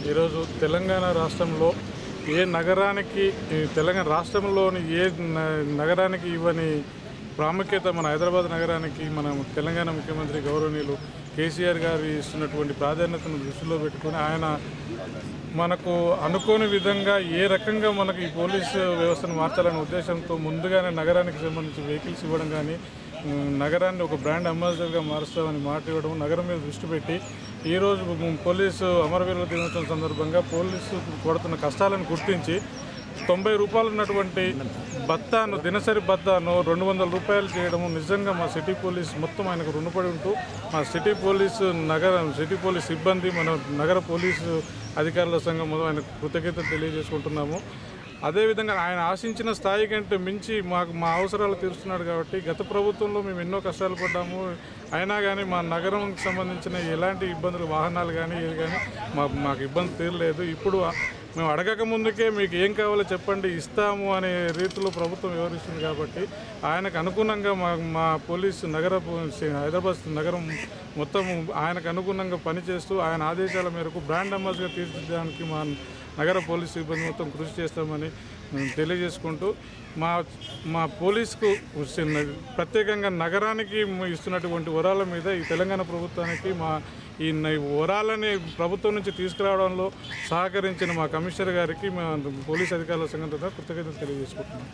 ఈరోజు తెలంగాణ రాష్ట్రంలో ఏ నగరానికి తెలంగాణ రాష్ట్రంలోని నగరానికి ఇవ్వని ప్రాముఖ్యత మన హైదరాబాద్ నగరానికి మన తెలంగాణ ముఖ్యమంత్రి గౌరవనీయులు కేసీఆర్ గారు ఇస్తున్నటువంటి ప్రాధాన్యతను దృష్టిలో పెట్టుకొని ఆయన మనకు అనుకోని విధంగా ఏ రకంగా మనకు ఈ పోలీసు వ్యవస్థను మార్చాలనే ఉద్దేశంతో ముందుగానే నగరానికి సంబంధించి వెహికల్స్ ఇవ్వడం కానీ నగరాన్ని ఒక బ్రాండ్ అంబాసిడర్గా మారుస్తామని మాట ఇవ్వడం, నగరం మీద దృష్టి పెట్టి ఈరోజు పోలీసు అమరవీరుల దినోత్సవం సందర్భంగా పోలీసు పడుతున్న కష్టాలను గుర్తించి 90 రూపాయలు ఉన్నటువంటి బత్తాను దినసరి బత్తాను 200 రూపాయలు చేయడము నిజంగా మా సిటీ పోలీస్ మొత్తం ఆయనకు రుణపడి ఉంటూ మా సిటీ పోలీస్ సిబ్బంది మన నగర పోలీసు అధికారుల సంఘం ఆయన కృతజ్ఞతలు తెలియజేసుకుంటున్నాము. అదేవిధంగా ఆయన ఆశించిన స్థాయి కంటే మించి మా అవసరాలు తీరుస్తున్నాడు కాబట్టి గత ప్రభుత్వంలో మేము ఎన్నో కష్టాలు పడ్డాము. అయినా కానీ మా నగరంకి సంబంధించిన ఎలాంటి ఇబ్బందులు వాహనాలు కానీ ఏది కానీ మాకు ఇబ్బంది తీరలేదు. ఇప్పుడు మేము అడగక ముందుకే మీకు ఏం కావాలో చెప్పండి ఇస్తాము అనే రీతిలో ప్రభుత్వం వివరిస్తుంది కాబట్టి ఆయనకు అనుగుణంగా మా పోలీసు హైదరాబాద్ నగరం మొత్తం ఆయనకు అనుగుణంగా పనిచేస్తూ ఆయన ఆదేశాల మేరకు బ్రాండ్ అంబాసిడర్గా తీర్చిదిద్దడానికి మా నగర పోలీసు సిబ్బంది మొత్తం కృషి చేస్తామని తెలియజేసుకుంటూ మా పోలీసుకు ప్రత్యేకంగా నగరానికి ఇస్తున్నటువంటి వరాల మీద ఈ తెలంగాణ ప్రభుత్వానికి ఈ వరాలని ప్రభుత్వం నుంచి తీసుకురావడంలో సహకరించిన మా కమిషనర్ గారికి మా పోలీస్ అధికారుల సంఘం కృతజ్ఞతలు తెలియజేసుకుంటున్నాం.